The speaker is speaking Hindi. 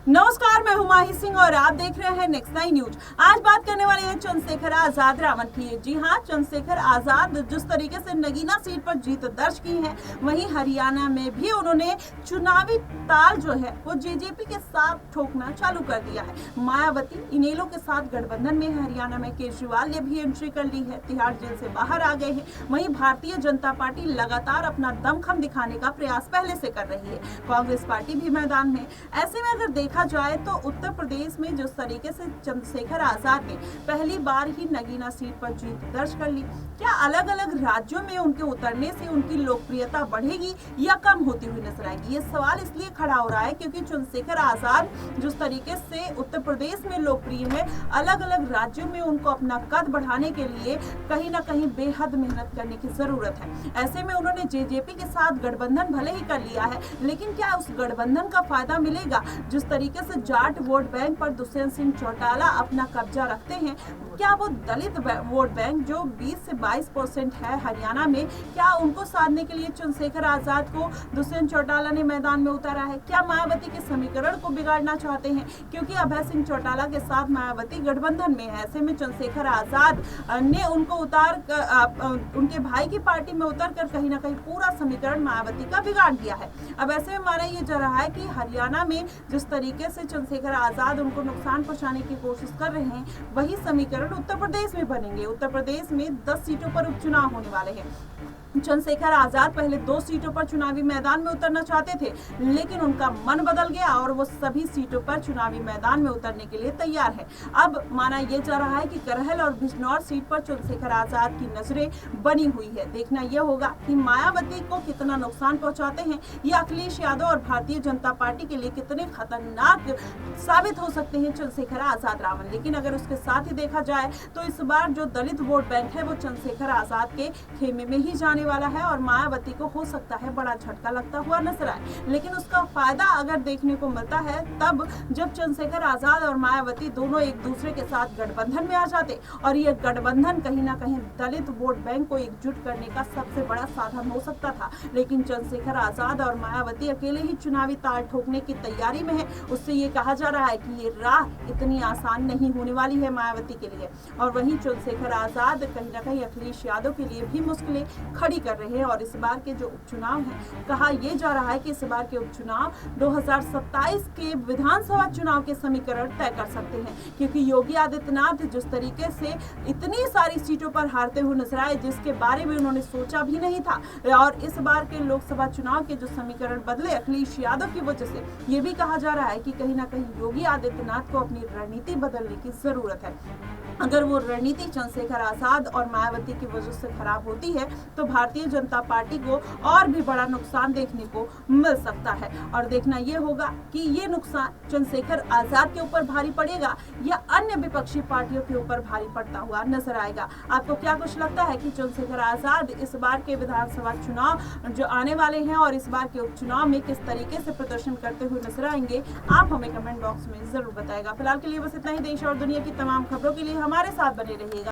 नमस्कार, मैं हूं माही सिंह और आप देख रहे हैं नेक्स्ट 9 न्यूज। आज बात करने वाले हैं चंद्रशेखर आजाद रावण की। जी हां, चंद्रशेखर आजाद जिस तरीके से नगीना सीट पर जीत दर्ज की है, वहीं हरियाणा में भी उन्होंने चुनावी ताल जो है वो जेजेपी के साथ ठोकना चालू कर दिया है। मायावती इनेलो के साथ गठबंधन में है। हरियाणा में केजरीवाल ने भी एंट्री कर ली है, तिहाड़ जेल से बाहर आ गए हैं। वहीं भारतीय जनता पार्टी लगातार अपना दमखम दिखाने का प्रयास पहले से कर रही है। कांग्रेस पार्टी भी मैदान में। ऐसे में अगर देखा जाए तो उत्तर प्रदेश में जिस तरीके से चंद्रशेखर आजाद ने पहली बार ही नगीना सीट पर जीत दर्ज कर ली, क्या अलग अलग राज्यों में उनके उतरने से उनकी लोकप्रियता बढ़ेगी या कम होती हुई नजर आएगी? ये सवाल इसलिए खड़ा हो रहा है क्योंकि चंद्रशेखर आजाद जिस तरीके से उत्तर प्रदेश में लोकप्रिय है, अलग अलग राज्यों में उनको अपना कद बढ़ाने के लिए कहीं ना कहीं बेहद मेहनत करने की जरूरत है। ऐसे में उन्होंने जेजेपी के साथ गठबंधन भले ही कर लिया है, लेकिन क्या उस गठबंधन का फायदा मिलेगा? जिस तरीके से जाट वोट बैंक पर दुष्यंत सिंह चौटाला अपना कब्जा रखते हैं, क्या वो दलित वोट बैंक जो 20 से 22% है हरियाणा में, क्या उनको साधने के लिए चंद्रशेखर आजाद को दुष्यंत चौटाला ने मैदान में उतारा है? क्या मायावती के समीकरण को बिगाड़ना चाहते हैं? क्योंकि अभय सिंह चौटाला के साथ मायावती गठबंधन में है। ऐसे में चंद्रशेखर आजाद ने उनको उनके भाई की पार्टी में उतर कर कहीं ना कहीं पूरा समीकरण मायावती का बिगाड़ दिया है। अब ऐसे में माना यह जा रहा है कि हरियाणा में जिस तरीके से चंद्रशेखर आजाद उनको नुकसान पहुंचाने की कोशिश कर रहे हैं, वही समीकरण उत्तर प्रदेश में बनेंगे। उत्तर प्रदेश में 10 सीटों पर उपचुनाव होने वाले हैं। चंद्रशेखर आजाद पहले 2 सीटों पर चुनावी मैदान में उतरना चाहते थे, लेकिन उनका मन बदल गया और वो सभी सीटों पर चुनावी मैदान में उतरने के लिए तैयार है। अब माना यह जा रहा है कि करहल और बिजनौर सीट पर चंद्रशेखर आजाद की नजरें बनी हुई है। देखना यह होगा कि मायावती को कितना नुकसान पहुंचाते हैं या अखिलेश यादव और भारतीय जनता पार्टी के लिए कितने खतरनाक साबित हो सकते हैं चंद्रशेखर आजाद रावण। लेकिन अगर उसके साथ ही देखा जाए तो इस बार जो दलित वोट बैंक है वो चंद्रशेखर आजाद के खेमे में ही जाने वाला है और मायावती को हो सकता है बड़ा झटका लगता हुआ नजर आए। लेकिन उसका फायदा अगर देखने को मिलता है तब जब चंद्रशेखर आजाद और मायावती दोनों एक दूसरे के साथ गठबंधन में आ जाते और यह गठबंधन कहीं ना कहीं दलित वोट बैंक को एकजुट करने का सबसे बड़ा साधन हो सकता था। लेकिन चंद्रशेखर आजाद और मायावती अकेले ही चुनावी ताल ठोकने की तैयारी में है। उससे ये कहा जा रहा है कि ये राह इतनी आसान नहीं होने वाली है मायावती के लिए। और वहीं चंद्रशेखर आजाद कहीं ना कहीं अखिलेश यादव के लिए भी मुश्किलें खड़ी कर रहे हैं। और इस बार के जो उपचुनाव हैं, कहा यह जा रहा है कि इस बार के उपचुनाव 2027 के विधानसभा चुनाव के समीकरण तय कर सकते हैं, क्योंकि योगी आदित्यनाथ जिस तरीके से इतनी सारी सीटों पर हारते हुए नजर आए जिसके बारे में उन्होंने सोचा भी नहीं था, और इस बार के लोकसभा चुनाव के जो समीकरण बदले अखिलेश यादव की वजह से, ये भी कहा जा रहा है कि कहीं ना कहीं योगी आदित्यनाथ को अपनी रणनीति बदलने की जरूरत है। अगर वो रणनीति चंद्रशेखर आजाद और मायावती की वजह से खराब होती है तो भारतीय जनता पार्टी को और भी बड़ा नुकसान देखने को मिल सकता है। और देखना यह होगा कि ये नुकसान चंद्रशेखर आजाद के ऊपर भारी पड़ेगा या अन्य विपक्षी पार्टियों के ऊपर भारी पड़ता हुआ नजर आएगा। आपको क्या कुछ लगता है कि चंद्रशेखर आजाद इस बार के विधानसभा चुनाव जो आने वाले हैं और इस बार के उपचुनाव में किस तरीके से प्रदर्शन करते हुए नजर आएंगे? आप हमें कमेंट बॉक्स में जरूर बताएगा। फिलहाल के लिए बस इतना ही। देश और दुनिया की तमाम खबरों के लिए हमारे साथ बने रहिएगा।